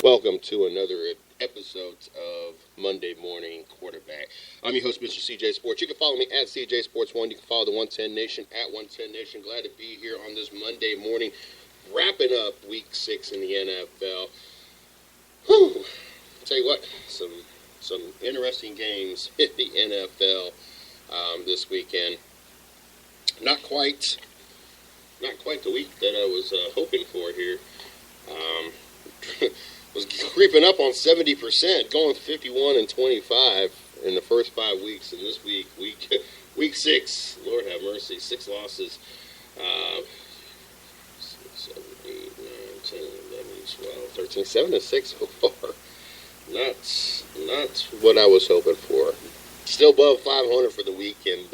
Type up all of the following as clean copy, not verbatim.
Welcome to another episode of Monday Morning Quarterback. I'm your host, Mr. CJ Sports. You can follow me at CJ Sports1. You can follow the 110 Nation at 110 Nation. Glad to be here on this Monday morning, wrapping up Week 6 in the NFL. Whew. I'll tell you what, some interesting games in the NFL this weekend. Not quite the week that I was hoping for here. Was creeping up on 70%, going 51-25 in the first 5 weeks. And this week 6, Lord have mercy, 6 losses. 7, 8, 9, 10, 11, 12, 13, 7-6 so far. Not what I was hoping for. Still above 500 for the week, and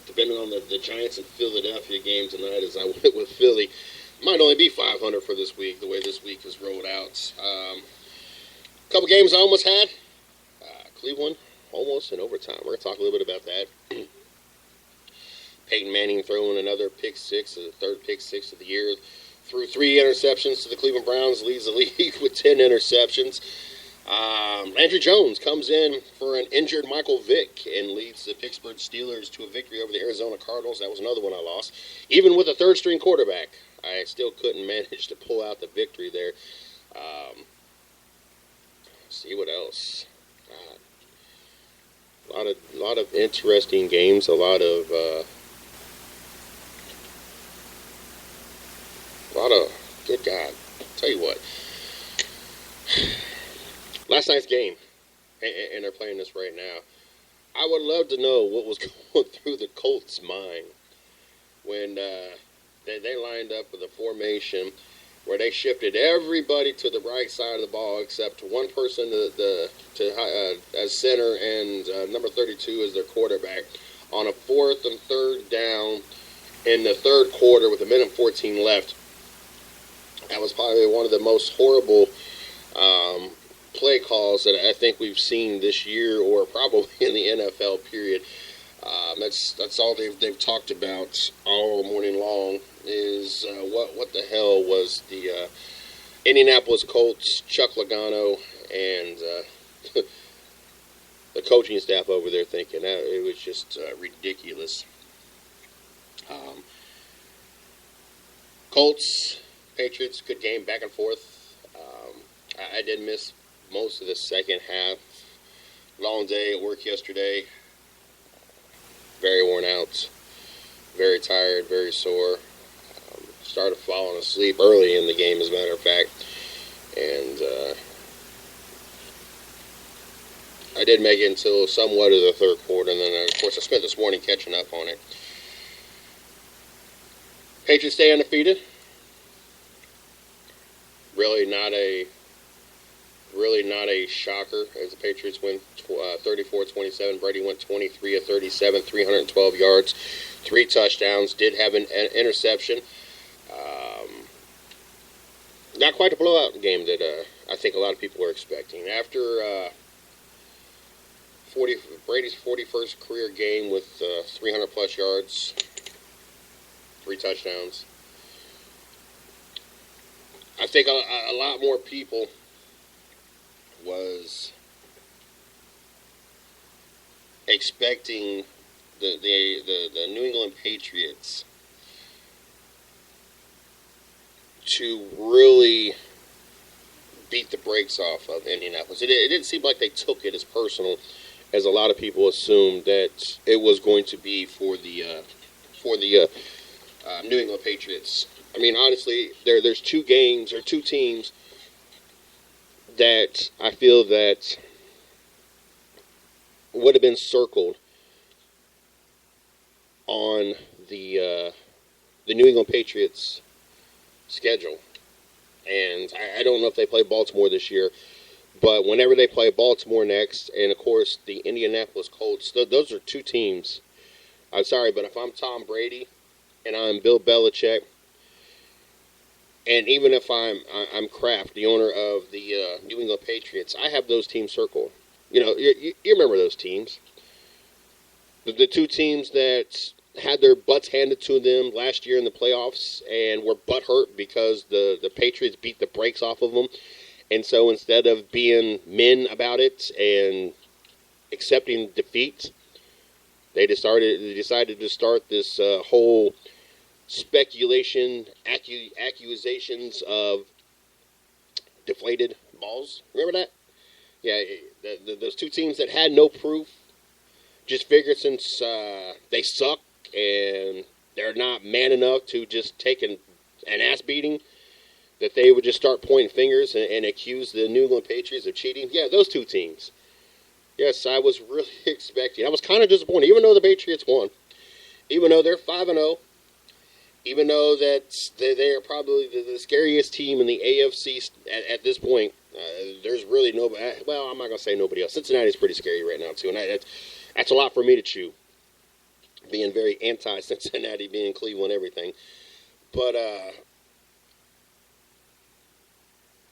depending on the Giants and Philadelphia game tonight, as I went with Philly, might only be 500 for this week, the way this week is rolled out. A couple games I almost had. Cleveland, almost in overtime. We're going to talk a little bit about that. Peyton Manning throwing another pick six, the third pick six of the year. Threw 3 interceptions to the Cleveland Browns, leads the league with 10 interceptions. Landry Jones comes in for an injured Michael Vick and leads the Pittsburgh Steelers to a victory over the Arizona Cardinals. That was another one I lost. Even with a third-string quarterback, I still couldn't manage to pull out the victory there. See what else. A lot of interesting games. A lot of good God. I'll tell you what. Last night's game, and they're playing this right now. I would love to know what was going through the Colts' mind when they lined up with a formation where they shifted everybody to the right side of the ball except one person as center and number 32 as their quarterback on a 4th and 3rd down in the third quarter with a minute 14 left. That was probably one of the most horrible play calls that I think we've seen this year, or probably in the NFL period. That's all they've talked about all morning long is what the hell was the Indianapolis Colts, Chuck Logano, and the coaching staff over there thinking. It was just ridiculous. Colts, Patriots, good game, back and forth. I did miss most of the second half. Long day at work yesterday. Very worn out, very tired, very sore. Started falling asleep early in the game, as a matter of fact. And I did make it until somewhat of the third quarter. And then, of course, I spent this morning catching up on it. Patriots stay undefeated. Really not a shocker, as the Patriots win 34-27. Brady went 23 of 37, 312 yards, 3 touchdowns. Did have an interception. Not quite a blowout game that I think a lot of people were expecting. After Brady's 41st career game with 300-plus yards, 3 touchdowns, I think a lot more people was expecting the New England Patriots to really beat the brakes off of Indianapolis. It didn't seem like they took it as personal as a lot of people assumed that it was going to be for the New England Patriots. I mean, honestly, there's 2 games or 2 teams that I feel that would have been circled on the New England Patriots schedule. And I don't know if they play Baltimore this year, but whenever they play Baltimore next, and of course the Indianapolis Colts, those are 2 teams. I'm sorry, but if I'm Tom Brady and I'm Bill Belichick, and even if I'm Kraft, the owner of the New England Patriots, I have those teams circled. You know, you remember those teams. The 2 teams that had their butts handed to them last year in the playoffs and were butthurt because the Patriots beat the brakes off of them. And so instead of being men about it and accepting defeat, they decided to start this whole speculation, accusations of deflated balls. Remember that? Yeah, those two teams that had no proof just figured since they suck and they're not man enough to just take an ass beating, that they would just start pointing fingers and accuse the New England Patriots of cheating. Yeah, those two teams. Yes, I was really expecting. I was kind of disappointed, even though the Patriots won. Even though they're 5-0. Even though that they are probably the scariest team in the AFC at this point. There's really nobody. Well, I'm not going to say nobody else. Cincinnati's pretty scary right now, too. And that's a lot for me to chew. Being very anti-Cincinnati, being Cleveland, everything. But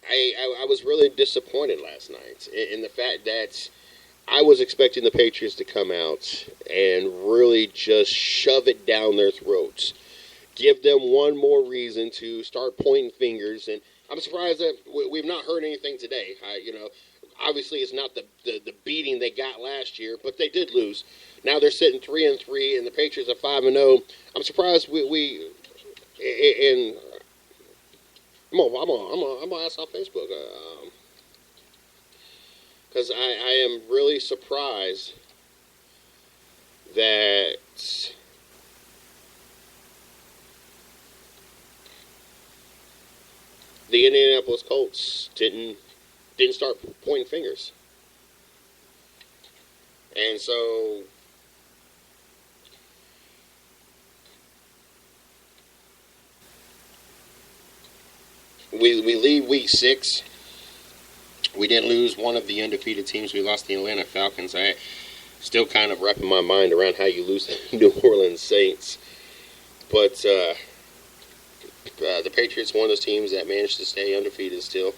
I was really disappointed last night in the fact that I was expecting the Patriots to come out and really just shove it down their throats. Give them one more reason to start pointing fingers. And I'm surprised that we've not heard anything today. Obviously it's not the beating they got last year, but they did lose. Now they're sitting 3-3, and the Patriots are 5-0. I'm surprised I'm gonna ask on Facebook. Because I am really surprised that the Indianapolis Colts didn't start pointing fingers. And so we leave week 6. We did lose one of the undefeated teams. We lost the Atlanta Falcons. I still kind of wrapping my mind around how you lose the New Orleans Saints. But the Patriots, one of those teams that managed to stay undefeated still.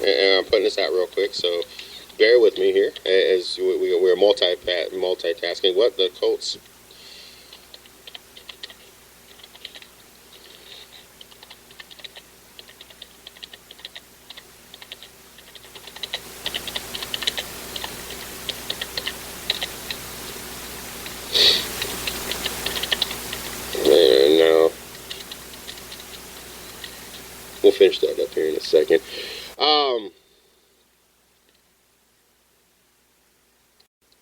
And I'm putting this out real quick, so bear with me here as we're multitasking. What the Colts? We'll finish that up here in a second.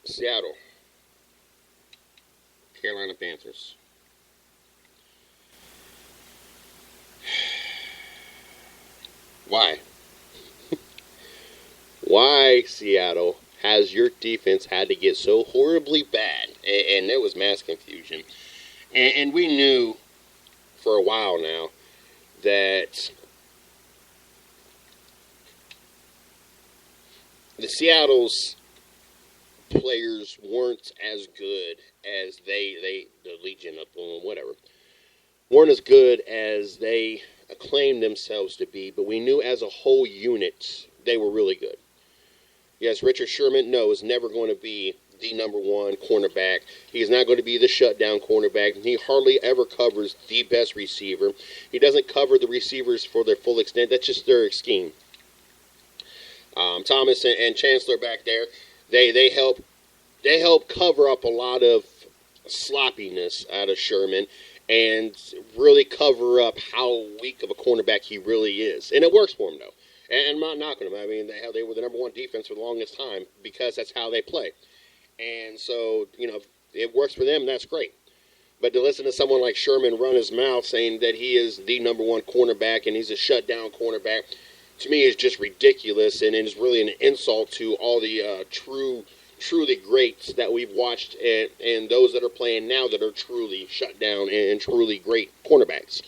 Seattle. Carolina Panthers. Why? Why, Seattle, has your defense had to get so horribly bad? And there was mass confusion. And we knew for a while now that the Seattle's players weren't as good as the Legion of whatever, weren't as good as they acclaimed themselves to be, but we knew as a whole unit they were really good. Yes, Richard Sherman, is never going to be the number one cornerback. He's not going to be the shutdown cornerback. He hardly ever covers the best receiver. He doesn't cover the receivers for their full extent. That's just their scheme. Thomas and Chancellor back there, they help cover up a lot of sloppiness out of Sherman and really cover up how weak of a cornerback he really is. And it works for him, though. And I'm not knocking them. I mean, they were the number one defense for the longest time because that's how they play. And so, it works for them, that's great. But to listen to someone like Sherman run his mouth saying that he is the number one cornerback and he's a shutdown cornerback, to me is just ridiculous, and it is really an insult to all the truly greats that we've watched and those that are playing now that are truly shut down and truly great cornerbacks.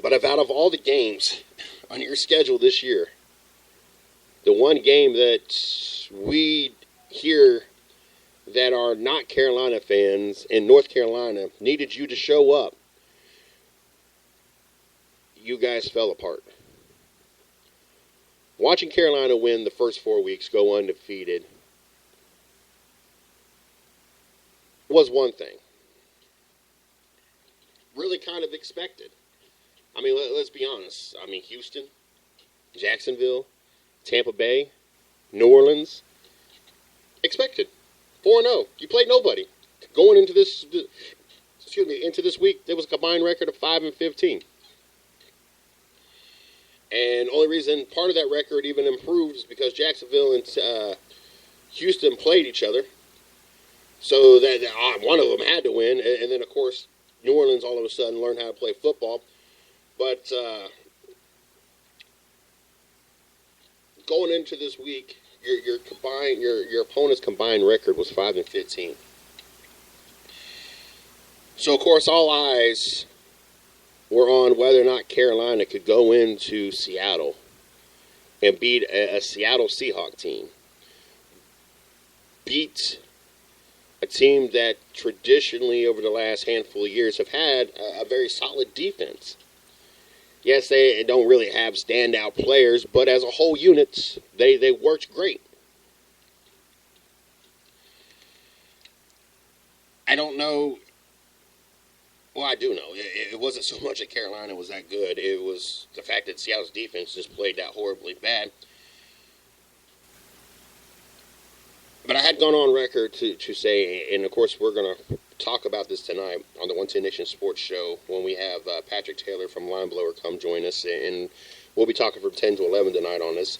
But out of all the games on your schedule this year, the one game that we here that are not Carolina fans in North Carolina needed you to show up, you guys fell apart. Watching Carolina win the first 4 weeks, go undefeated, was one thing. Really kind of expected. I mean, let's be honest. I mean, Houston, Jacksonville, Tampa Bay, New Orleans, expected. 4-0. You played nobody. Going into this, into this week, there was a combined record of 5-15. And only reason part of that record even improved is because Jacksonville and Houston played each other. So that one of them had to win. And then, of course, New Orleans all of a sudden learned how to play football. But going into this week, your opponent's combined record was 5-15. So, of course, all eyes were on whether or not Carolina could go into Seattle and beat a Seattle Seahawks team. Beat a team that traditionally over the last handful of years have had a very solid defense. Yes, they don't really have standout players, but as a whole unit, they worked great. I don't know. Well, I do know. It wasn't so much that Carolina was that good. It was the fact that Seattle's defense just played that horribly bad. But I had gone on record to say, and of course we're going to talk about this tonight on the 110 Nation Sports Show when we have Patrick Taylor from Lineblower come join us, and we'll be talking from 10 to 11 tonight on this.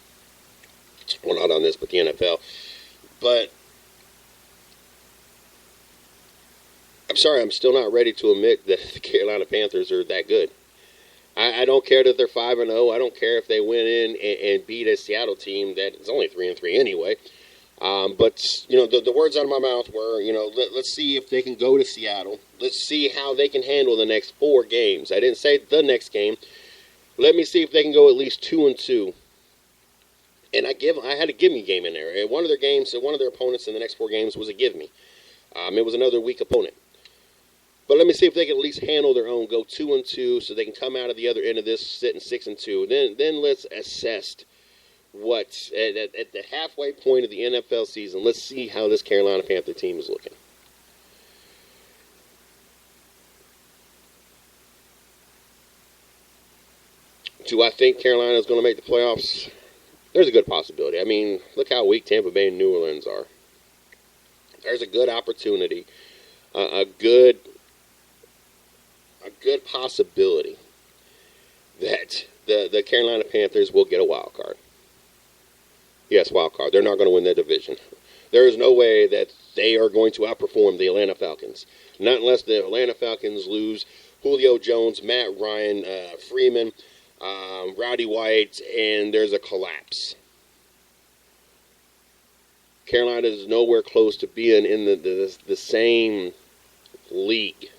Well, not on this, but the NFL. But I'm sorry, I'm still not ready to admit that the Carolina Panthers are that good. I don't care that they're 5-0. I don't care if they went in and beat a Seattle team that is only 3-3 anyway. But, you know, the words out of my mouth were, you know, let's see if they can go to Seattle. Let's see how they can handle the next 4 games. I didn't say the next game. Let me see if they can go at least 2-2. And I had a give-me game in there. And one of their games, one of their opponents in the next 4 games was a give-me. It was another weak opponent. But let me see if they can at least handle their own, go 2-2, so they can come out of the other end of this sitting 6-2. Then let's assess what at the halfway point of the NFL season. Let's see how this Carolina Panther team is looking. Do I think Carolina is going to make the playoffs? There's a good possibility. I mean, look how weak Tampa Bay and New Orleans are. There's a good opportunity, a good possibility that the Carolina Panthers will get a wild card. Yes, wild card. They're not going to win their division. There is no way that they are going to outperform the Atlanta Falcons. Not unless the Atlanta Falcons lose Julio Jones, Matt Ryan, Freeman, Rowdy White, and there's a collapse. Carolina is nowhere close to being in the same league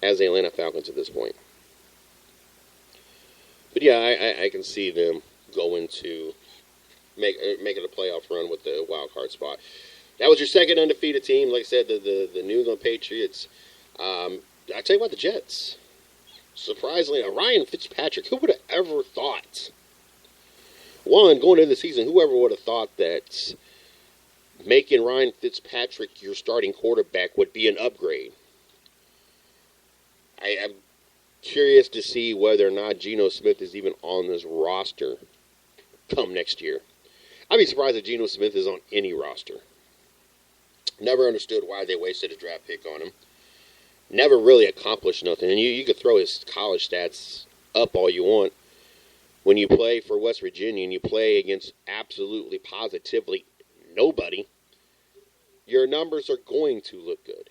as the Atlanta Falcons at this point. But yeah, I can see them going to making a playoff run with the wild card spot. That was your second undefeated team. Like I said, the New England Patriots. I tell you what, the Jets. Surprisingly, Ryan Fitzpatrick. Who would have ever thought? One, going into the season, whoever would have thought that making Ryan Fitzpatrick your starting quarterback would be an upgrade? I'm curious to see whether or not Geno Smith is even on this roster come next year. I'd be surprised if Geno Smith is on any roster. Never understood why they wasted a draft pick on him. Never really accomplished nothing. And you could throw his college stats up all you want. When you play for West Virginia and you play against absolutely positively nobody, your numbers are going to look good.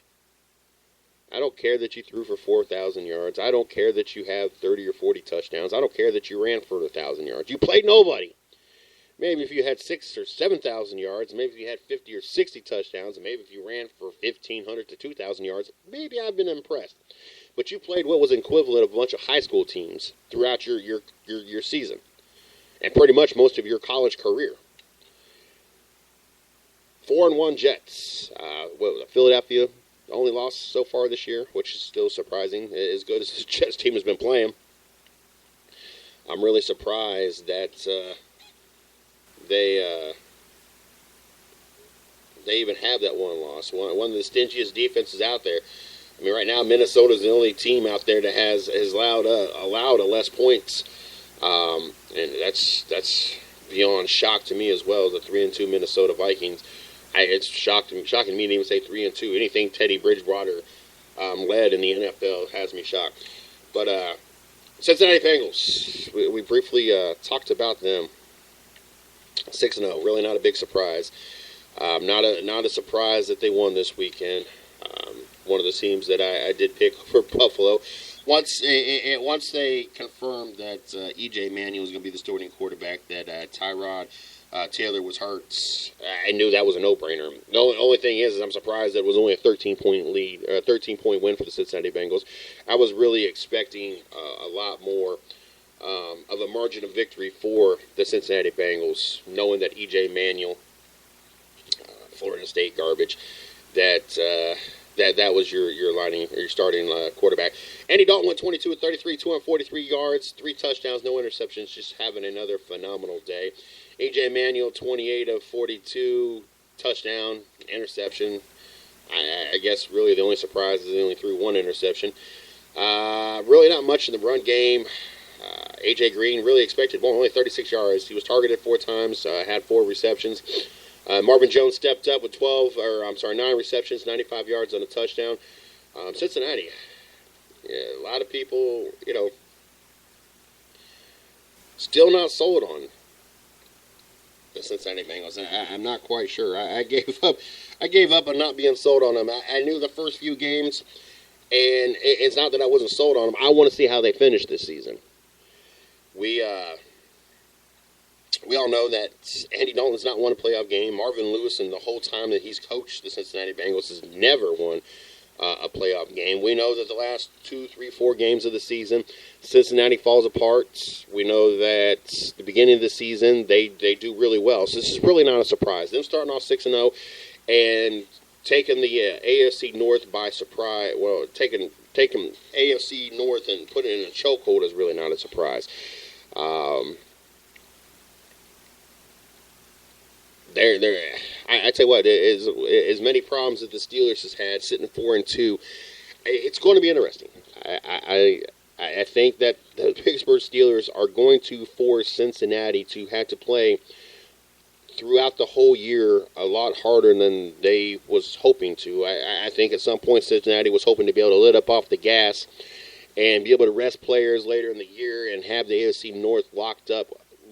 I don't care that you threw for 4,000 yards. I don't care that you have 30 or 40 touchdowns. I don't care that you ran for 1,000 yards. You played nobody. Maybe if you had 6,000 or 7,000 yards, maybe if you had 50 or 60 touchdowns, and maybe if you ran for 1,500 to 2,000 yards, maybe I've been impressed. But you played what was equivalent of a bunch of high school teams throughout your season, and pretty much most of your college career. 4-1 Jets. Philadelphia only loss so far this year, which is still surprising. As good as the Jets team has been playing, I'm really surprised that they they even have that one loss. One of the stingiest defenses out there. I mean, right now Minnesota's the only team out there that has allowed a less points, and that's beyond shock to me as well. The 3-2 Minnesota Vikings. It's shocking me to even say 3-2. Anything Teddy Bridgewater led in the NFL has me shocked. But Cincinnati Bengals, we briefly talked about them. 6-0, really not a big surprise. Not a surprise that they won this weekend. One of the teams that I did pick for Buffalo. Once they confirmed that E.J. Manuel was going to be the starting quarterback, that Tyrod Taylor was hurt, I knew that was a no-brainer. The only thing is I'm surprised that it was only a 13-point lead, 13-point win for the Cincinnati Bengals. I was really expecting a lot more of a margin of victory for the Cincinnati Bengals, knowing that E.J. Manuel, Florida State garbage, that was your starting quarterback. Andy Dalton went 22 of 33, 243 yards, 3 touchdowns, no interceptions, just having another phenomenal day. A.J. Manuel, 28 of 42, touchdown, interception. I guess really the only surprise is he only threw 1 interception. Really not much in the run game. A.J. Green really expected more, only 36 yards. He was targeted 4 times, had 4 receptions. Marvin Jones stepped up with 9 receptions, 95 yards on a touchdown. Cincinnati, a lot of people, still not sold on the Cincinnati Bengals. I'm not quite sure. I gave up on not being sold on them. I knew the first few games, and it's not that I wasn't sold on them. I want to see how they finish this season. We all know that Andy Dalton's not won a playoff game. Marvin Lewis, in the whole time that he's coached the Cincinnati Bengals, has never won a playoff game. We know that the last 2, 3, 4 games of the season, Cincinnati falls apart. We know that the beginning of the season, they do really well. So this is really not a surprise. Them starting off 6-0 and taking the AFC North by surprise. Well, taking AFC North and putting it in a chokehold is really not a surprise. I tell you what, as many problems that the Steelers has had, sitting 4-2, it's going to be interesting. I think that the Pittsburgh Steelers are going to force Cincinnati to have to play throughout the whole year a lot harder than they was hoping to. I think at some point Cincinnati was hoping to be able to let up off the gas and be able to rest players later in the year and have the AFC North locked up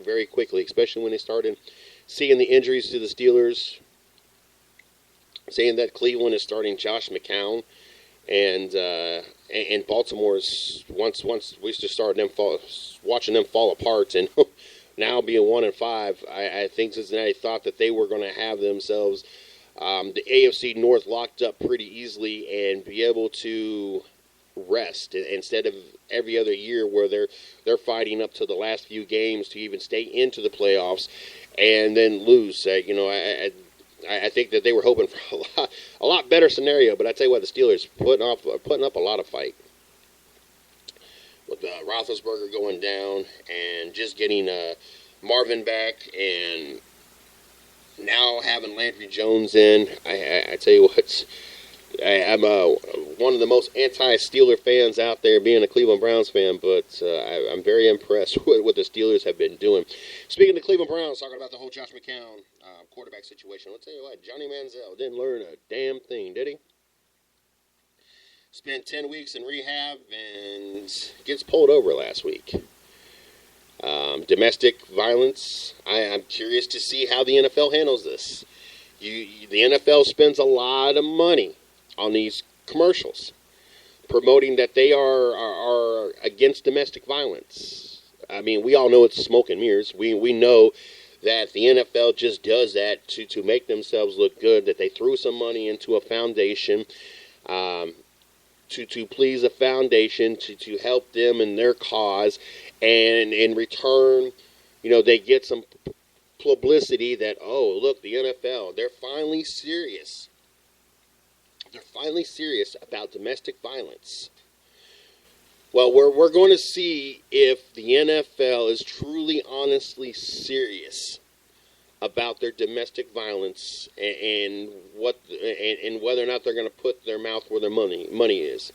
very quickly, especially when they started seeing the injuries to the Steelers, saying that Cleveland is starting Josh McCown, and Baltimore's once we just started watching them fall apart, and now being 1-5, I think Cincinnati thought that they were going to have themselves the AFC North locked up pretty easily and be able to rest instead of every other year where they're fighting up to the last few games to even stay into the playoffs and then lose. I think that they were hoping for a lot better scenario, but I tell you what, the Steelers putting up a lot of fight with Roethlisberger going down and just getting Marvin back, and now having Landry Jones in. I tell you what, I'm one of the most anti-Steeler fans out there, being a Cleveland Browns fan, but I'm very impressed with what the Steelers have been doing. Speaking of Cleveland Browns, talking about the whole Josh McCown quarterback situation, I'll tell you what, Johnny Manziel didn't learn a damn thing, did he? Spent 10 weeks in rehab and gets pulled over last week. Domestic violence. I'm curious to see how the NFL handles this. The NFL spends a lot of money on these commercials promoting that they are against domestic violence. I mean, we all know it's smoke and mirrors. We know that the NFL just does that to make themselves look good, that they threw some money into a foundation to please a foundation, to help them in their cause, and in return, they get some publicity that, oh, look, the NFL, they're finally serious. They're finally serious about domestic violence. Well, we're going to see if the NFL is truly, honestly serious about their domestic violence and whether or not they're going to put their mouth where their money is.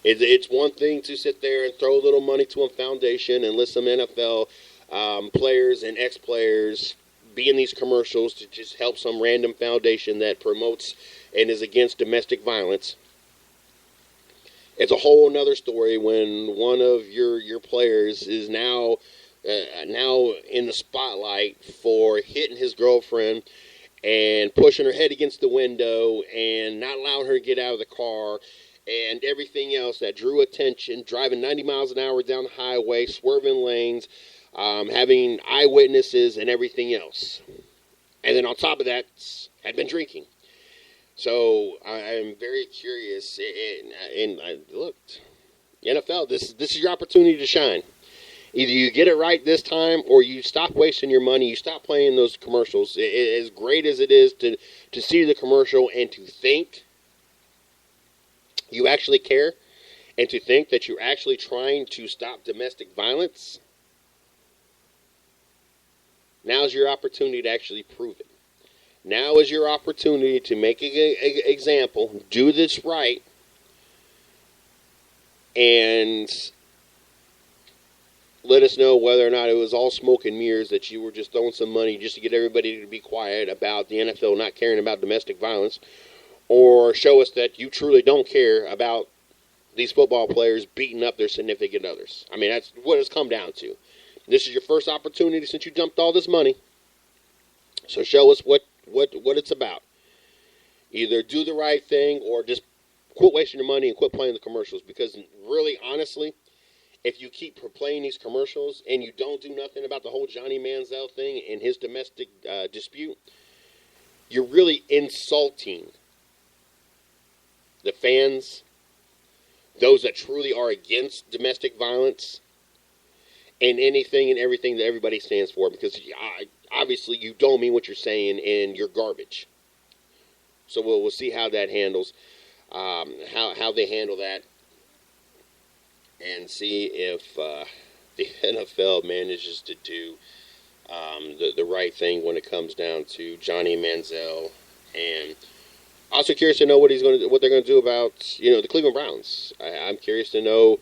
It's one thing to sit there and throw a little money to a foundation and let some NFL players and ex-players be in these commercials to just help some random foundation that promotes and is against domestic violence. It's a whole nother story when one of your players is now in the spotlight for hitting his girlfriend and pushing her head against the window and not allowing her to get out of the car and everything else that drew attention, driving 90 miles an hour down the highway, swerving lanes, having eyewitnesses and everything else. And then on top of that, had been drinking. So I'm very curious. And I looked, NFL, this is your opportunity to shine. Either you get it right this time or you stop wasting your money. You stop playing those commercials. As great as it is to see the commercial and to think you actually care and to think that you're actually trying to stop domestic violence, now's your opportunity to actually prove it. Now is your opportunity to make an example, do this right, and let us know whether or not it was all smoke and mirrors, that you were just throwing some money just to get everybody to be quiet about the NFL not caring about domestic violence, or show us that you truly don't care about these football players beating up their significant others. I mean, that's what it's come down to. This is your first opportunity since you dumped all this money. So show us what it's about. Either do the right thing or just quit wasting your money and quit playing the commercials. Because really, honestly, if you keep playing these commercials and you don't do nothing about the whole Johnny Manziel thing and his domestic dispute, you're really insulting the fans, those that truly are against domestic violence, and anything and everything that everybody stands for, because obviously you don't mean what you're saying and you're garbage. So we'll see how that handles, how they handle that, and see if the NFL manages to do the right thing when it comes down to Johnny Manziel. And also curious to know what they're going to do about the Cleveland Browns. I'm curious to know.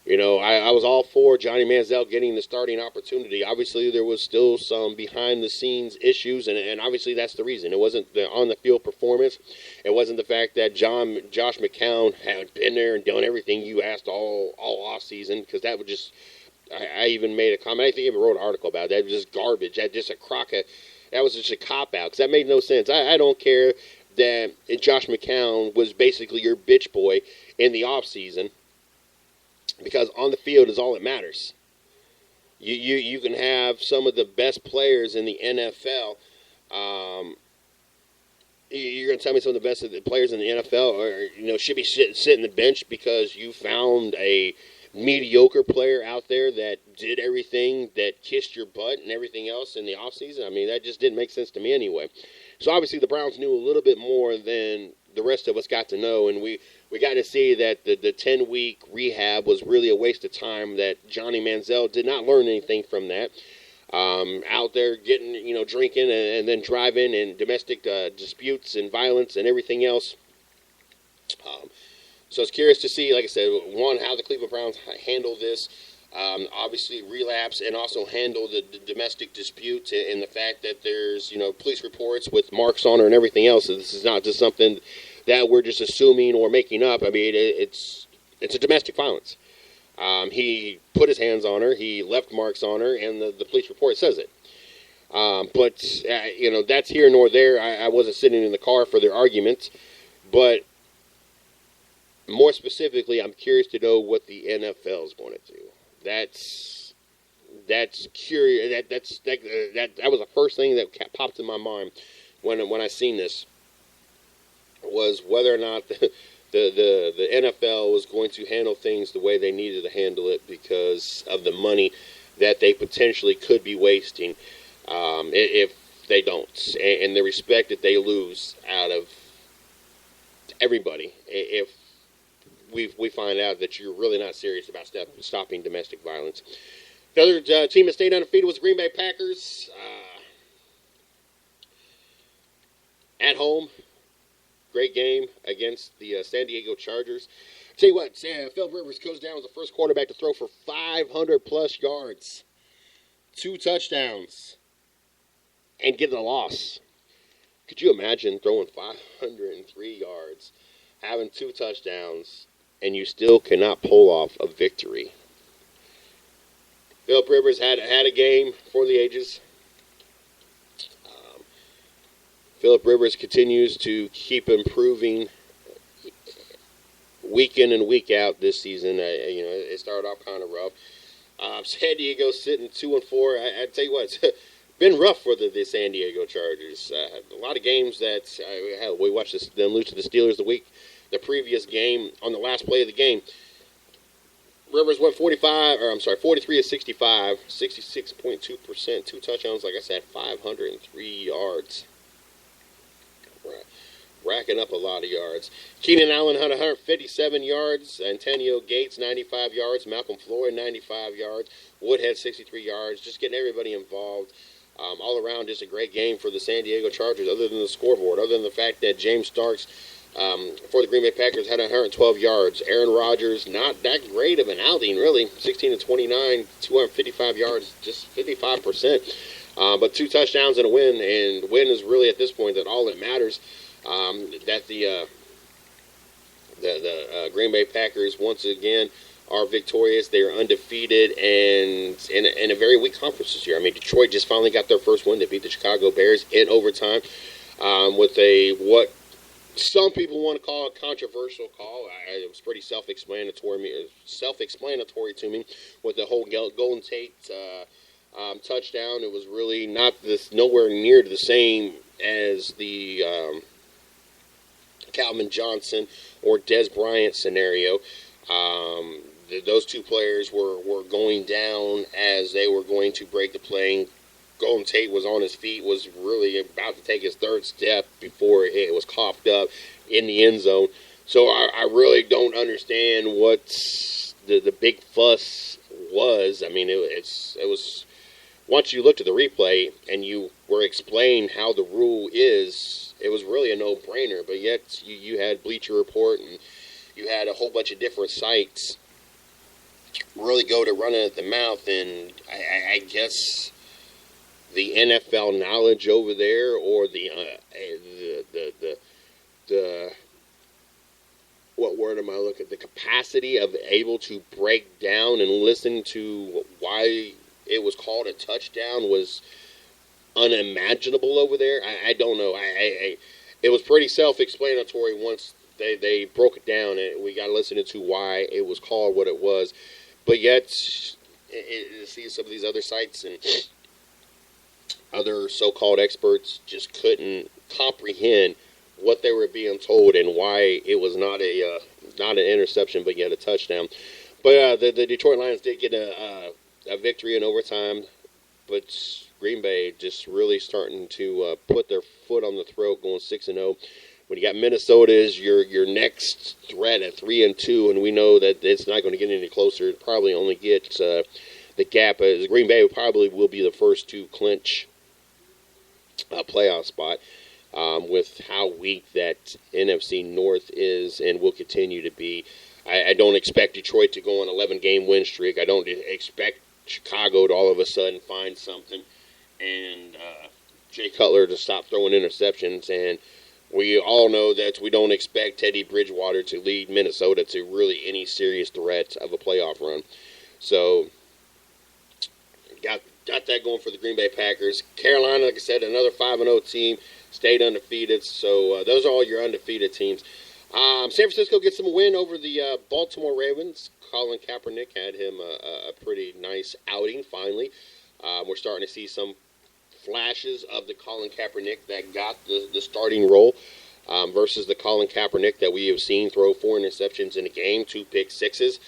I was all for Johnny Manziel getting the starting opportunity. Obviously, there was still some behind-the-scenes issues, and obviously that's the reason. It wasn't the on-the-field performance. It wasn't the fact that Josh McCown had been there and done everything you asked all off-season, because that would just – I even made a comment. I think I even wrote an article about it. That was just garbage. That was just a cop-out, because that made no sense. I don't care that Josh McCown was basically your bitch boy in the off-season, because on the field is all that matters. You can have some of the best players in the NFL. You're going to tell me some of the best players in the NFL should be sitting the bench because you found a mediocre player out there that did everything, that kissed your butt and everything else in the offseason? I mean, that just didn't make sense to me anyway. So obviously the Browns knew a little bit more than the rest of us got to know, and we got to see that the 10-week rehab was really a waste of time, that Johnny Manziel did not learn anything from that. Out there getting, drinking and then driving and domestic disputes and violence and everything else. So it's curious to see, like I said, one, how the Cleveland Browns handle this. Obviously relapse and also handle the domestic disputes and the fact that there's, police reports with marks on her and everything else. So this is not just something that we're just assuming or making up. I mean, it's a domestic violence. He put his hands on her. He left marks on her, and the police report says it. But that's here nor there. I wasn't sitting in the car for their arguments. But more specifically, I'm curious to know what the NFL is going to do. That's curious. That was the first thing that popped in my mind when I seen this, was whether or not the NFL was going to handle things the way they needed to handle it because of the money that they potentially could be wasting if they don't, and the respect that they lose out of everybody if we find out that you're really not serious about stopping domestic violence. The other team that stayed undefeated was the Green Bay Packers. at home. Great game against the San Diego Chargers. Tell you what, Philip Rivers goes down as the first quarterback to throw for 500-plus yards, 2 touchdowns, and get the loss. Could you imagine throwing 503 yards, having 2 touchdowns, and you still cannot pull off a victory? Philip Rivers had a game for the ages. Philip Rivers continues to keep improving week in and week out this season. It started off kind of rough. San Diego sitting 2-4. I tell you what, it's been rough for the San Diego Chargers. A lot of games that we watched them lose to the Steelers the previous game on the last play of the game. Rivers went 43 of 65, 66.2%, 2 touchdowns, like I said, 503 yards. Racking up a lot of yards. Keenan Allen had 157 yards. Antonio Gates, 95 yards. Malcolm Floyd, 95 yards. Woodhead, 63 yards. Just getting everybody involved. All around, just a great game for the San Diego Chargers, other than the scoreboard, other than the fact that James Starks for the Green Bay Packers had 112 yards. Aaron Rodgers, not that great of an outing, really. 16 of 29, 255 yards, just 55%. But 2 touchdowns and a win, and win is really at this point that all that matters. That the Green Bay Packers once again are victorious. They are undefeated and in a very weak conference this year. I mean, Detroit just finally got their first win. They beat the Chicago Bears in overtime with what some people want to call a controversial call. It was pretty self-explanatory to me with the whole Golden Tate touchdown. It was really nowhere near the same as the Calvin Johnson or Des Bryant scenario. Those 2 players were going down as they were going to break the play. Golden Tate was on his feet, was really about to take his 3rd step before it was coughed up in the end zone. So I really don't understand what the big fuss was. I mean, it was once you looked at the replay and you were explained how the rule is, it was really a no-brainer. But yet you had Bleacher Report and you had a whole bunch of different sites really go to running at the mouth. And I guess the NFL knowledge over there, or the what word am I looking at? The capacity of able to break down and listen to why it was called a touchdown was unimaginable over there. I don't know. It was pretty self-explanatory once they broke it down, and we got to listen to why it was called what it was. But yet, see some of these other sites and other so-called experts just couldn't comprehend what they were being told and why it was not an interception, but yet a touchdown. But the Detroit Lions did get a victory in overtime, but Green Bay just really starting to put their foot on the throat, going 6-0. When you got Minnesota as your next threat at 3-2, and we know that it's not going to get any closer. It probably only gets the gap. Green Bay probably will be the first to clinch a playoff spot with how weak that NFC North is and will continue to be. I don't expect Detroit to go on an 11-game win streak. I don't expect Chicago to all of a sudden find something and Jay Cutler to stop throwing interceptions. And we all know that we don't expect Teddy Bridgewater to lead Minnesota to really any serious threat of a playoff run. So, got that going for the Green Bay Packers. Carolina, like I said, another 5-0 team, stayed undefeated. So, those are all your undefeated teams. San Francisco gets some win over the Baltimore Ravens. Colin Kaepernick had him a pretty nice outing, finally. We're starting to see some flashes of the Colin Kaepernick that got the starting role versus the Colin Kaepernick that we have seen throw 4 interceptions in a game, 2 pick sixes.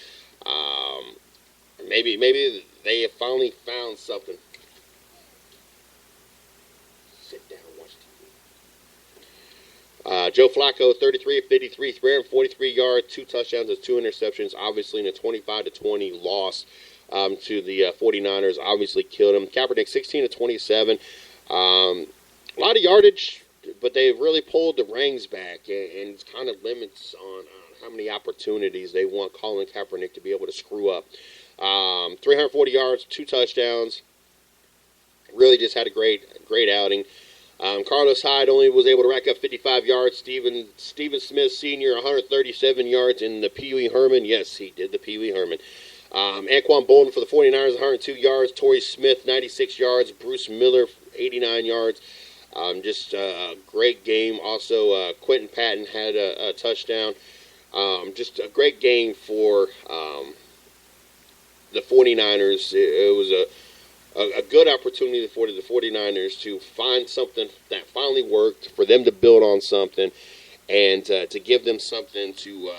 Maybe they have finally found something. Sit down, watch TV. Joe Flacco, 33 of 53, 343 yards, 2 touchdowns and 2 interceptions. Obviously, in a 25-20 loss to the 49ers, obviously killed him. Kaepernick, 16 of 27. A lot of yardage. but they've really pulled the reins back, and it's kind of limits on how many opportunities they want Colin Kaepernick to be able to screw up. 340 yards, 2 touchdowns. Really just had a great outing. Carlos Hyde only was able to rack up 55 yards. Stephen Smith Sr., 137 yards in the Pee Wee Herman. Yes, he did the Pee Wee Herman. Anquan Bolden for the 49ers, 102 yards. Torrey Smith, 96 yards. Bruce Miller, 89 yards. Just a great game. Also, Quentin Patton had a touchdown. Just a great game for the 49ers. It was a good opportunity for the 49ers to find something that finally worked, for them to build on something, and to give them something to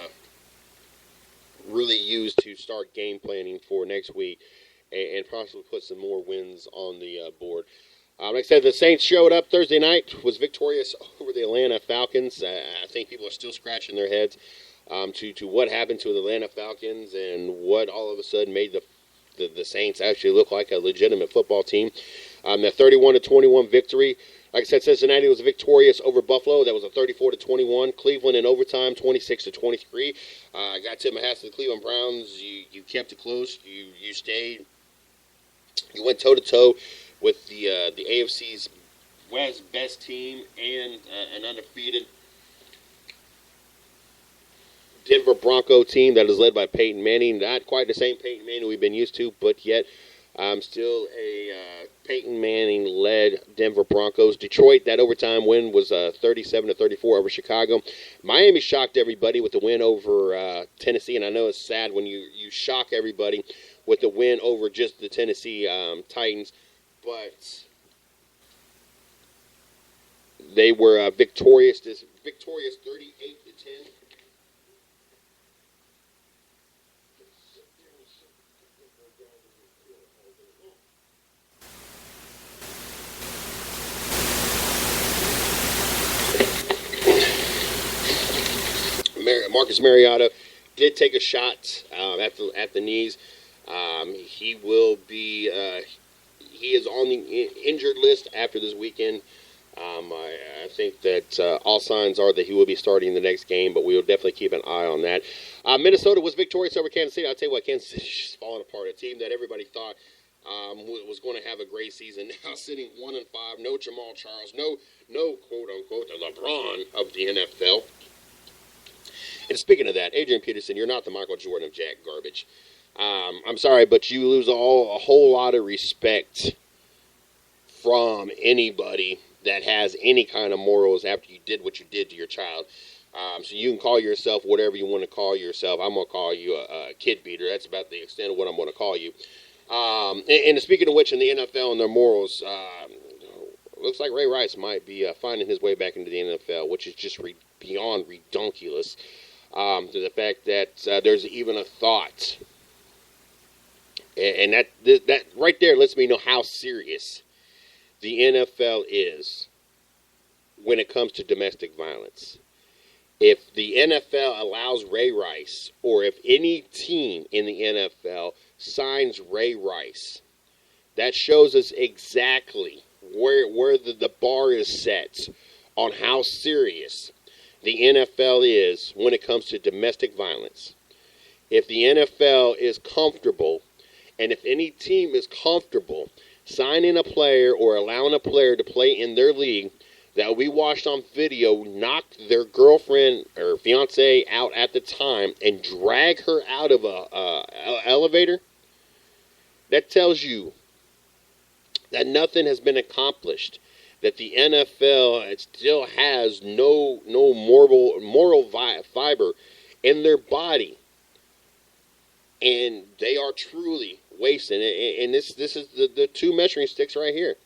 really use to start game planning for next week, and possibly put some more wins on the board. Like I said, the Saints showed up Thursday night, was victorious over the Atlanta Falcons. I think people are still scratching their heads to what happened to the Atlanta Falcons and what all of a sudden made the Saints actually look like a legitimate football team. That 31-21 victory. Like I said, Cincinnati was victorious over Buffalo. That was a 34-21. Cleveland in overtime, 26-23. I got to tip my hats to the Cleveland Browns. You kept it close. You stayed. You went toe-to-toe with the AFC's West best team and an undefeated Denver Bronco team that is led by Peyton Manning. Not quite the same Peyton Manning we've been used to, but yet still a Peyton Manning-led Denver Broncos. Detroit, that overtime win was 37-34 over Chicago. Miami shocked everybody with the win over Tennessee, and I know it's sad when you shock everybody with the win over just the Tennessee Titans, but they were victorious 38-10. Marcus Mariota did take a shot at the knees. He will be he is on the injured list after this weekend. I think that all signs are that he will be starting the next game, but we will definitely keep an eye on that. Minnesota was victorious over Kansas City. I'll tell you what, Kansas City is falling apart. A team that everybody thought was going to have a great season, now sitting 1-5. No Jamal Charles, no quote unquote the LeBron of the NFL. And speaking of that, Adrian Peterson, you're not the Michael Jordan of jack garbage. I'm sorry, but you lose a whole lot of respect from anybody that has any kind of morals after you did what you did to your child. So you can call yourself whatever you want to call yourself. I'm going to call you a kid beater. That's about the extent of what I'm going to call you. And speaking of which, in the NFL and their morals, looks like Ray Rice might be finding his way back into the NFL, which is just beyond redonkulous. To the fact that there's even a thought, and that right there lets me know how serious the NFL is when it comes to domestic violence. If the NFL allows Ray Rice, or if any team in the NFL signs Ray Rice, that shows us exactly where the bar is set on how serious the NFL is when it comes to domestic violence. If the NFL is comfortable, and if any team is comfortable signing a player or allowing a player to play in their league that we watched on video knock their girlfriend or fiance out at the time and drag her out of a elevator, that tells you that nothing has been accomplished. That the NFL still has no moral fiber in their body, and they are truly wasting it. And this is the two measuring sticks right here: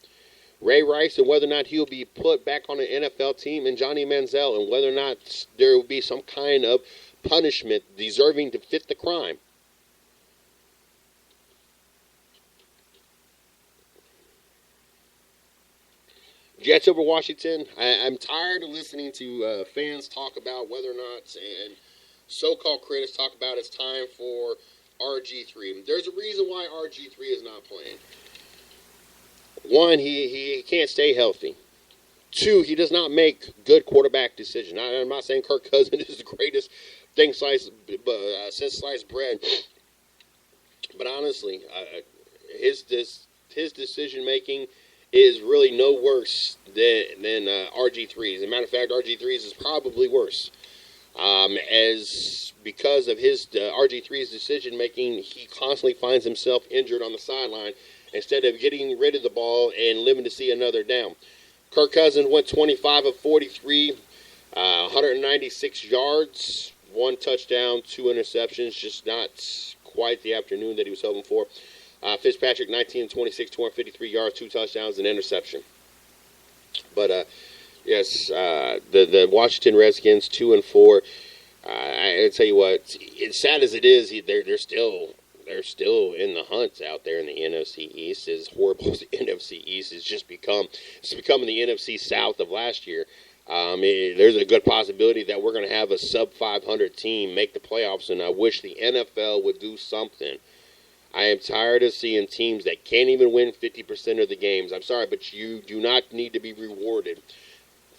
Ray Rice and whether or not he'll be put back on an NFL team, and Johnny Manziel and whether or not there will be some kind of punishment deserving to fit the crime. Jets over Washington. I'm tired of listening to fans talk about whether or not, and so-called critics talk about it's time for RG3. There's a reason why RG3 is not playing. One, he can't stay healthy. Two, he does not make good quarterback decisions. I'm not saying Kirk Cousins is the greatest thing since sliced bread, but honestly, his decision making is really no worse than RG3's. As a matter of fact, RG3's is probably worse. As because of his RG3's decision making, he constantly finds himself injured on the sideline instead of getting rid of the ball and living to see another down. Kirk Cousins went 25 of 43, 196 yards, 1 touchdown, 2 interceptions, just not quite the afternoon that he was hoping for. Fitzpatrick, 19 of 26, 253 yards, 2 touchdowns, an interception. But, yes, the Washington Redskins, 2-4. I tell you what, it's sad as it is, they're still in the hunt out there in the NFC East. As horrible as the NFC East has just become, it's becoming the NFC South of last year. There's a good possibility that we're going to have a sub-500 team make the playoffs, and I wish the NFL would do something. I am tired of seeing teams that can't even win 50% of the games. I'm sorry, but you do not need to be rewarded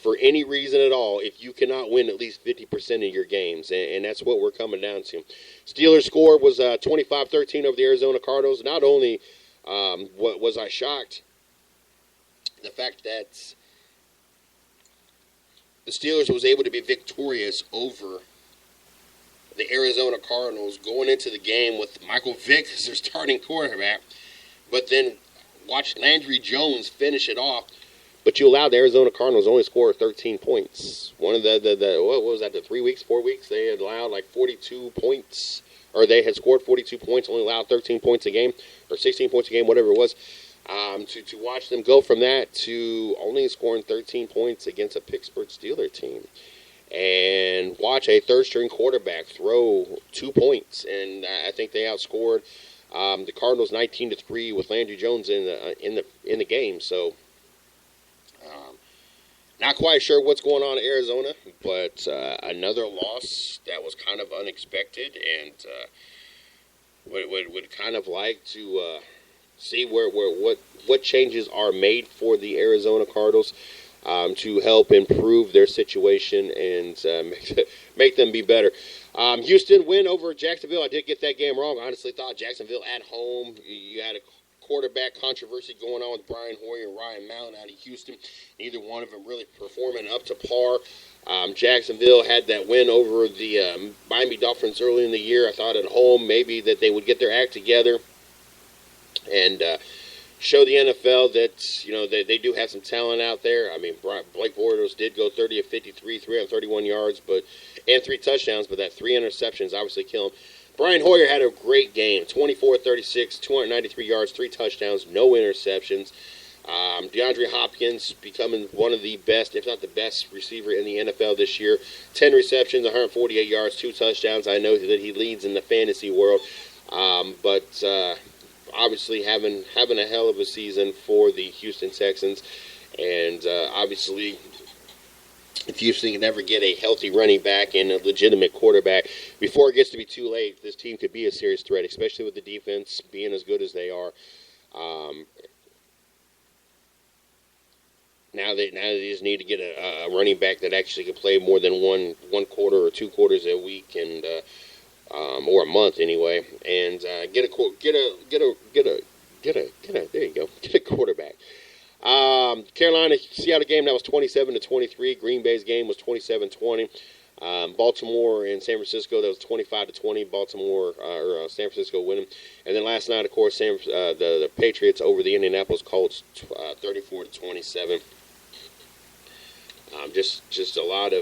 for any reason at all if you cannot win at least 50% of your games, and that's what we're coming down to. Steelers' score was 25-13 over the Arizona Cardinals. Not only was I shocked, the fact that the Steelers was able to be victorious over the Arizona Cardinals going into the game with Michael Vick as their starting quarterback, but then watch Landry Jones finish it off. But you allowed the Arizona Cardinals only score 13 points. One of the what was that, the 3 weeks, 4 weeks, they had allowed like 42 points, or they had scored 42 points, only allowed 13 points a game, or 16 points a game, whatever it was. To watch them go from that to only scoring 13 points against a Pittsburgh Steelers team. And watch a third-string quarterback throw 2 points, and I think they outscored the Cardinals 19-3 with Landry Jones in the game. So, not quite sure what's going on in Arizona, but another loss that was kind of unexpected, and would kind of like to see what changes are made for the Arizona Cardinals. To help improve their situation and make them be better. Houston win over Jacksonville. I did get that game wrong. I honestly thought Jacksonville at home. You had a quarterback controversy going on with Brian Hoyer and Ryan Mallett out of Houston. Neither one of them really performing up to par. Jacksonville had that win over the Miami Dolphins early in the year. I thought at home maybe that they would get their act together and show the NFL that they do have some talent out there. I mean, Blake Bortles did go 30 of 53, 331 yards, and 3 touchdowns, but that 3 interceptions obviously killed him. Brian Hoyer had a great game, 24-36, 293 yards, 3 touchdowns, no interceptions. DeAndre Hopkins becoming one of the best, if not the best receiver in the NFL this year. 10 receptions, 148 yards, 2 touchdowns. I know that he leads in the fantasy world, but obviously having a hell of a season for the Houston Texans. And obviously, if Houston can ever get a healthy running back and a legitimate quarterback, before it gets to be too late, this team could be a serious threat, especially with the defense being as good as they are. Now they just need to get a running back that actually can play more than one quarter or 2 quarters a week, and or a month anyway, and get a quarterback. Carolina Seattle game, that was 27-23. Green Bay's game was 27-20. Baltimore and San Francisco, that was 25-20. Baltimore or San Francisco winning. And then last night, of course, the Patriots over the Indianapolis Colts, 34-27. Just a lot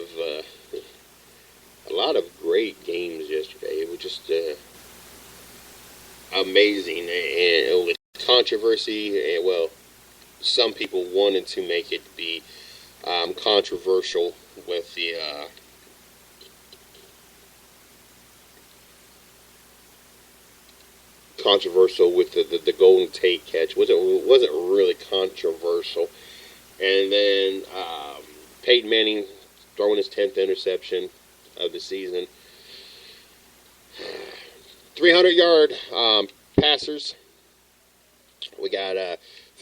of great games yesterday. It was just amazing, and with controversy, and well, some people wanted to make it be controversial with the the Golden Tate catch. Wasn't really controversial, and then Peyton Manning throwing his 10th interception of the season. 300-yard passers. We got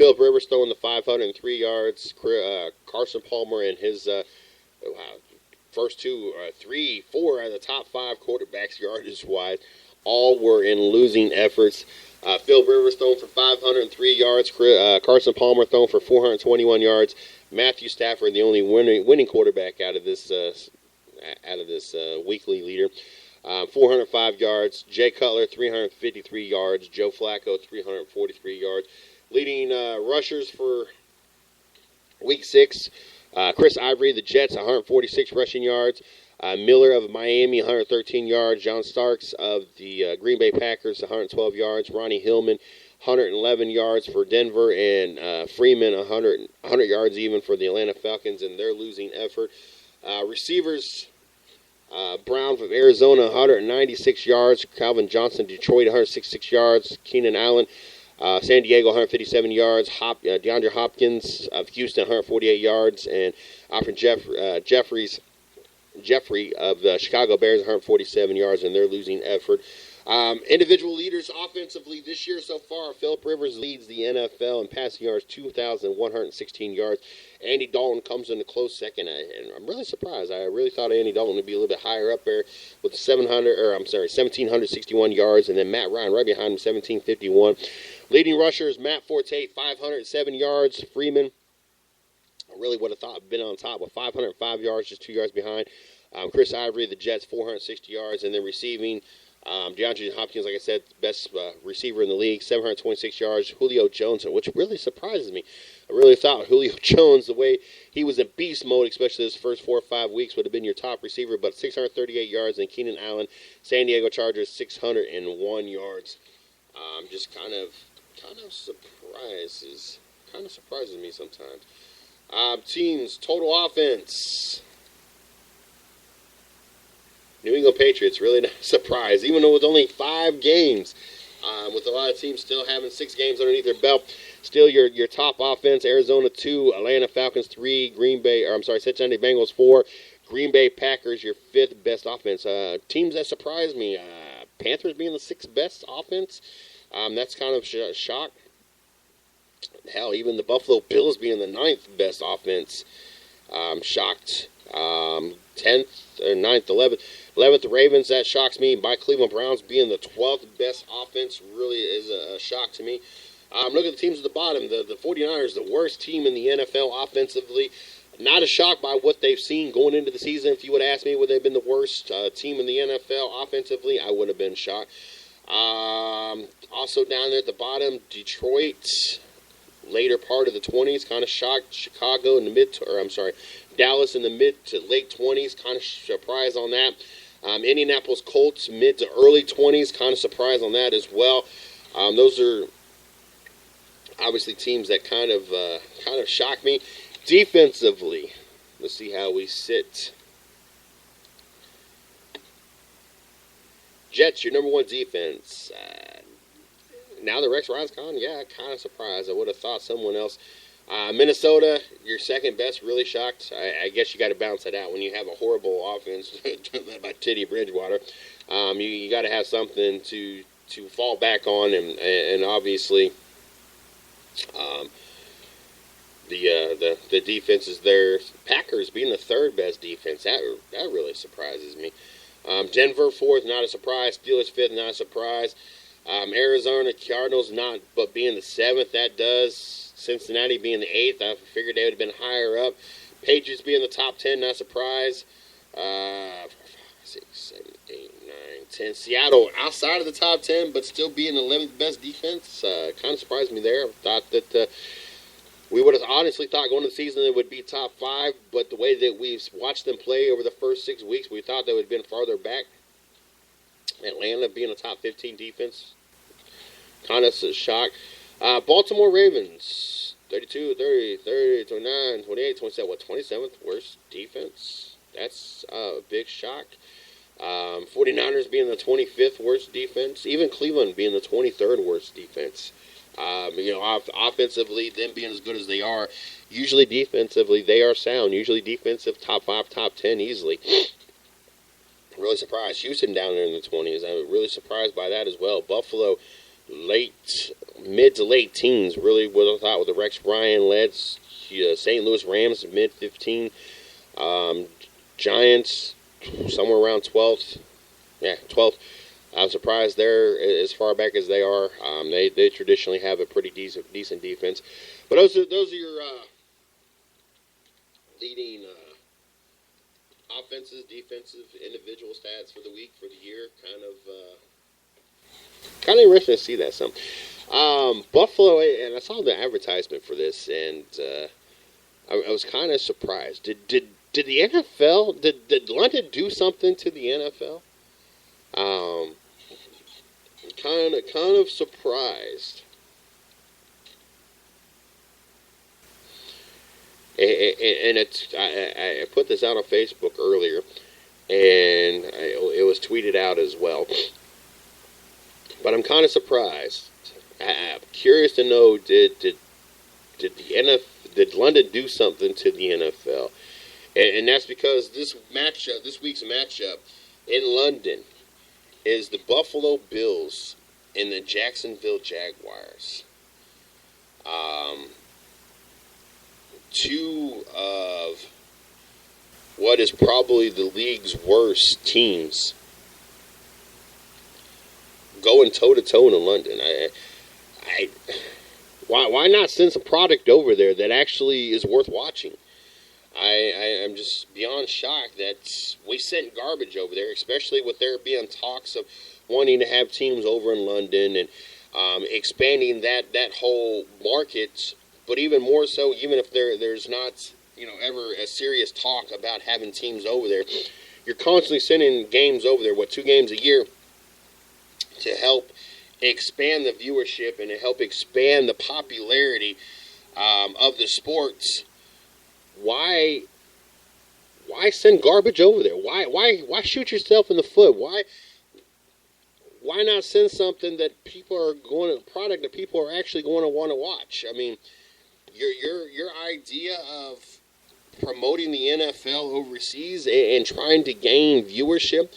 Philip Rivers throwing the 503 yards. Carson Palmer and his first three, four out of the top five quarterbacks yardage-wise all were in losing efforts. Philip Rivers throwing for 503 yards. Carson Palmer throwing for 421 yards. Matthew Stafford, the only winning quarterback out of this weekly leader. 405 yards. Jay Cutler, 353 yards. Joe Flacco, 343 yards. Leading rushers for Week 6, Chris Ivory, the Jets, 146 rushing yards. Miller of Miami, 113 yards. John Starks of the Green Bay Packers, 112 yards. Ronnie Hillman, 111 yards for Denver. And Freeman, 100 yards even for the Atlanta Falcons in their losing effort. Receivers, Brown from Arizona, 196 yards. Calvin Johnson, Detroit, 166 yards. Keenan Allen, San Diego, 157 yards. DeAndre Hopkins of Houston, 148 yards. And Alfred Jeffrey of the Chicago Bears, 147 yards in their losing effort. Individual leaders offensively this year so far, Philip Rivers leads the NFL in passing yards, 2,116 yards. Andy Dalton comes in a close second, and I'm really surprised. I really thought Andy Dalton would be a little bit higher up there with 1,761 yards, and then Matt Ryan right behind him, 1,751. Leading rushers, Matt Forte, 507 yards. Freeman, I really would have thought been on top with 505 yards, just 2 yards behind. Chris Ivory, the Jets, 460 yards, and then receiving, DeAndre Hopkins, like I said, best receiver in the league, 726 yards. Julio Jones, which really surprises me. I really thought Julio Jones, the way he was in beast mode, especially his first 4 or 5 weeks, would have been your top receiver, but 638 yards. And Keenan Allen, San Diego Chargers, 601 yards. Just kind of surprises me sometimes. Teams, total offense. New England Patriots, really not a surprise, even though it's only 5 games. With a lot of teams still having 6 games underneath their belt. Still your top offense, Arizona 2, Atlanta Falcons 3, Cincinnati Bengals 4, Green Bay Packers, your 5th best offense. Teams that surprised me, Panthers being the 6th best offense. That's kind of shock. Hell, even the Buffalo Bills being the 9th best offense. Shocked. 10th, or 9th, 11th. 11th, the Ravens, that shocks me. By Cleveland Browns being the 12th best offense really is a shock to me. Look at the teams at the bottom. The 49ers, the worst team in the NFL offensively. Not a shock by what they've seen going into the season. If you would ask me would they have been the worst team in the NFL offensively, I would have been shocked. Also down there at the bottom, Detroit, later part of the 20s, kind of shocked. Chicago in the Dallas in the mid to late 20s, kind of surprised on that. Indianapolis Colts, mid to early 20s, kind of surprised on that as well. Those are obviously teams that kind of shock me. Defensively, let's see how we sit. Jets, your number 1 defense. Now that Rex Ryan's gone, yeah, kind of surprised. I would have thought someone else. Minnesota, your 2nd best, really shocked. I guess you got to balance that out when you have a horrible offense led by Teddy Bridgewater. You got to have something to fall back on, and obviously the defense is there. Packers being the 3rd best defense, that really surprises me. Denver 4th, not a surprise. Steelers 5th, not a surprise. Arizona Cardinals but being the 7th, that does. Cincinnati being the 8th, I figured they would have been higher up. Patriots being the top 10, not a surprise. 4, 5, 6, 7, 8, 9, 10. Seattle outside of the top 10, but still being the 11th best defense. Kind of surprised me there. I thought that we would have honestly thought going into the season it would be top 5, but the way that we've watched them play over the first 6 weeks, we thought they would have been farther back. Atlanta being a top 15 defense, kind of a shock. Baltimore Ravens, 32, 30, 30, 29, 28, 27, 27th worst defense? That's a big shock. 49ers being the 25th worst defense. Even Cleveland being the 23rd worst defense. Offensively, them being as good as they are, usually defensively, they are sound. Usually defensive, top 5, top 10 easily. Really surprised. Houston down there in the 20s. I'm really surprised by that as well. Buffalo, mid to late teens. Really, what I thought with the Rex Ryan led St. Louis Rams mid 15. Giants somewhere around 12th. Yeah, 12th. I'm surprised they're as far back as they are. They traditionally have a pretty decent defense. But those are your leading offensive, defensive, individual stats for the week, for the year. Kind of interesting to see that some. Buffalo, and I saw the advertisement for this, and I was kind of surprised. Did the NFL, did London do something to the NFL? Kind of surprised. And I put this out on Facebook earlier, and it was tweeted out as well. But I'm kind of surprised. I'm curious to know, did London do something to the NFL? And that's because this week's matchup in London is the Buffalo Bills and the Jacksonville Jaguars. Two of what is probably the league's worst teams going toe-to-toe in London. Why not send some product over there that actually is worth watching? I'm just beyond shocked that we sent garbage over there, especially with there being talks of wanting to have teams over in London and expanding that whole market. But even more so, even if there's not ever a serious talk about having teams over there, you're constantly sending games over there. 2 games a year to help expand the viewership and to help expand the popularity of the sports. Why send garbage over there? Why shoot yourself in the foot? Why not send something that product that people are actually going to want to watch? I mean, your idea of promoting the NFL overseas and trying to gain viewership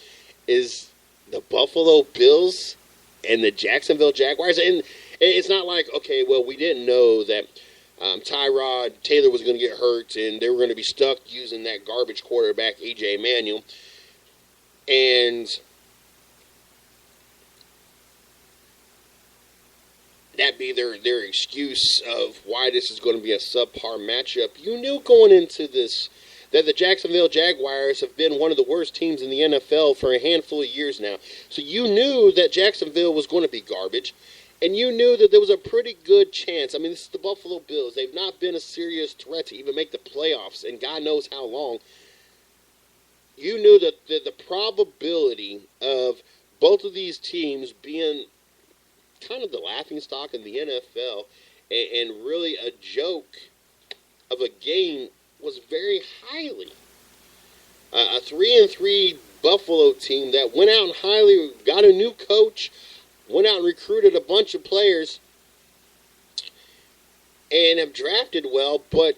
is the Buffalo Bills and the Jacksonville Jaguars. And it's not like, okay, well, we didn't know that Tyrod Taylor was going to get hurt and they were going to be stuck using that garbage quarterback, A.J. Manuel. And that be their excuse of why this is going to be a subpar matchup. You knew going into this that the Jacksonville Jaguars have been one of the worst teams in the NFL for a handful of years now. So you knew that Jacksonville was going to be garbage, and you knew that there was a pretty good chance. I mean, this is the Buffalo Bills. They've not been a serious threat to even make the playoffs, and God knows how long. You knew that the probability of both of these teams being kind of the laughingstock in the NFL and really a joke of a game was very highly. A 3-3 Buffalo team that went out and highly got a new coach, went out and recruited a bunch of players, and have drafted well, but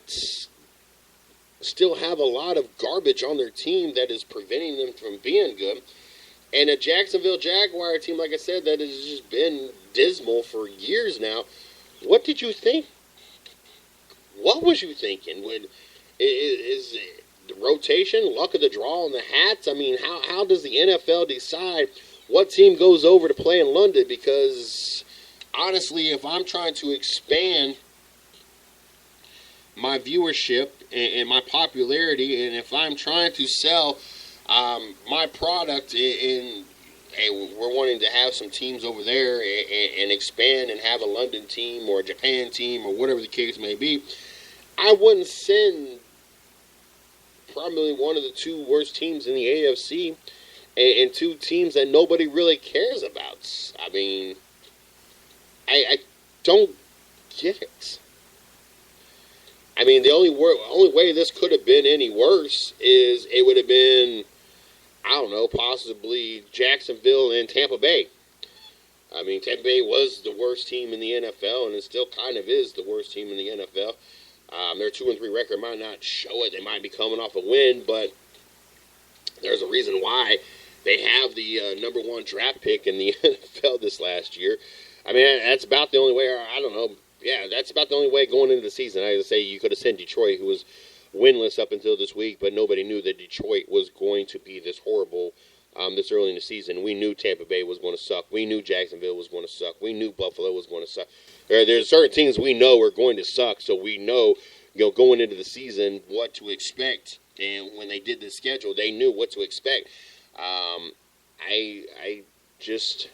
still have a lot of garbage on their team that is preventing them from being good. And a Jacksonville Jaguar team, like I said, that has just been dismal for years now. What did you think? What was you thinking? Is the rotation, luck of the draw on the hats? I mean, how does the NFL decide what team goes over to play in London? Because, honestly, if I'm trying to expand my viewership and my popularity, and if I'm trying to sell my product and we're wanting to have some teams over there and expand and have a London team or a Japan team or whatever the case may be, I wouldn't send probably one of the 2 worst teams in the AFC and 2 teams that nobody really cares about. I mean, I don't get it. I mean, the only way this could have been any worse is it would have been, I don't know, possibly Jacksonville and Tampa Bay. I mean, Tampa Bay was the worst team in the NFL, and it still kind of is the worst team in the NFL. Their 2-3 record might not show it. They might be coming off a win, but there's a reason why they have the number 1 draft pick in the NFL this last year. I mean, that's about the only way. I don't know. Yeah, that's about the only way going into the season. I say you could have sent Detroit, who was winless up until this week, but nobody knew that Detroit was going to be this horrible this early in the season. We knew Tampa Bay was going to suck. We knew Jacksonville was going to suck. We knew Buffalo was going to suck. There's certain teams we know are going to suck, so we know, going into the season what to expect. And when they did the schedule, they knew what to expect. I just.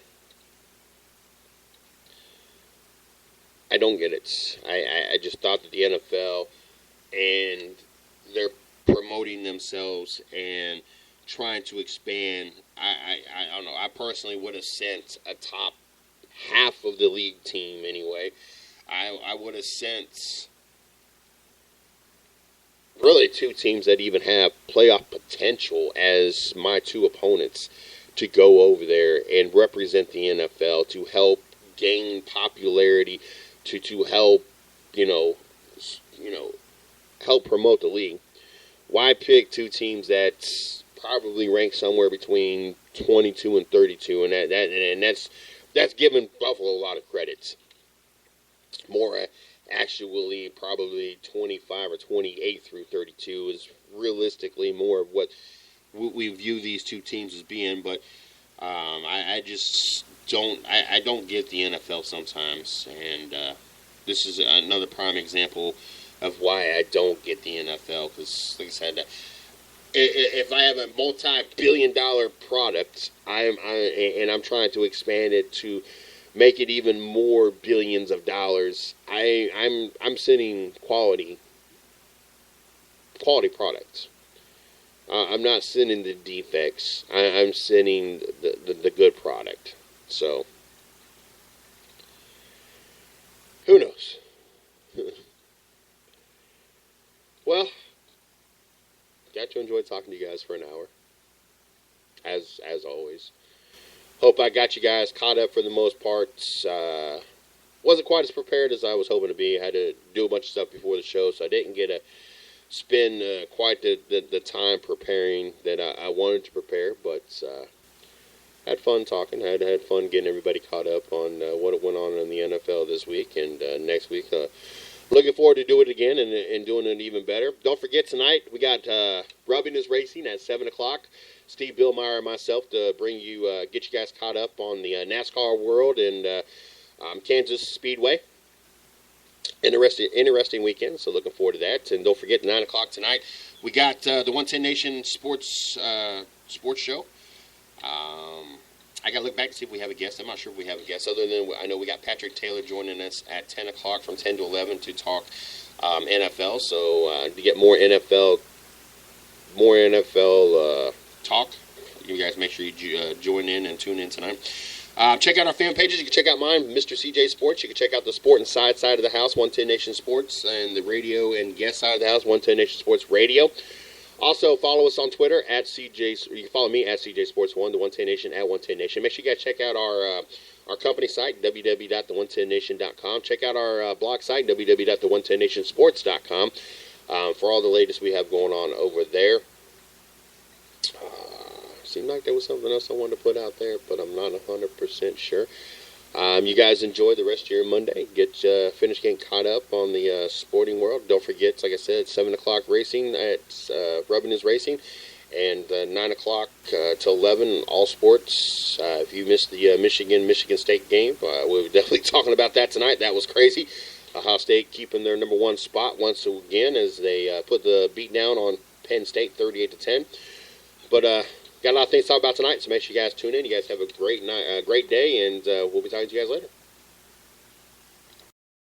I don't get it. I just thought that the NFL and they're promoting themselves and trying to expand. I don't know. I personally would have sent a top half of the league team anyway. I would have sent really two teams that even have playoff potential as my two opponents to go over there and represent the NFL to help gain popularity, to help, help promote the league. Why pick two teams that's probably ranked somewhere between 22 and 32, and that's giving Buffalo a lot of credit. More actually, probably 25 or 28 through 32 is realistically more of what we view these two teams as being. But I just don't. I don't get the NFL sometimes, and this is another prime example of why I don't get the NFL. Because, like I said, if I have a multi-billion-dollar product, and I'm trying to expand it to make it even more billions of dollars, I'm sending quality products. I'm not sending the defects. I'm sending the good product. So, who knows? Well, got to enjoy talking to you guys for an hour, as always. Hope I got you guys caught up for the most part. Wasn't quite as prepared as I was hoping to be. I had to do a bunch of stuff before the show, so I didn't get to spend quite the time preparing that I wanted to prepare, but had fun talking. Had fun getting everybody caught up on what went on in the NFL this week, and next week looking forward to doing it again and doing it even better. Don't forget, tonight we got Rubbing is Racing at 7 o'clock. Steve Billmeyer and myself to bring you, get you guys caught up on the NASCAR world and Kansas Speedway. Interesting weekend, so looking forward to that. And don't forget, 9 o'clock tonight, we got the 110 Nation Sports Show. I got to look back to see if we have a guest. I'm not sure if we have a guest, other than I know we got Patrick Taylor joining us at 10 o'clock from 10 to 11 to talk NFL. So to get more NFL talk, you guys make sure you join in and tune in tonight. Check out our fan pages. You can check out mine, Mr. CJ Sports. You can check out the Sport and Side of the house, 110 Nation Sports, and the radio and guest side of the house, 110 Nation Sports Radio. Also, follow us on Twitter at CJ. You can follow me at CJ Sports 1, the 110 Nation at 110 Nation. Make sure you guys check out our company site, www.the110nation.com. Check out our blog site, www.the110nationsports.com, for all the latest we have going on over there. Seemed like there was something else I wanted to put out there, but I'm not 100% sure. You guys enjoy the rest of your Monday. Finish getting caught up on the sporting world. Don't forget, like I said, 7 o'clock racing at Rubbin is Racing, and 9 o'clock to 11, all sports. If you missed the Michigan State game, we were definitely talking about that tonight. That was crazy. Ohio State keeping their number one spot once again as they put the beat down on Penn State 38-10. But got a lot of things to talk about tonight, so make sure you guys tune in. You guys have a great night, great day, and we'll be talking to you guys later.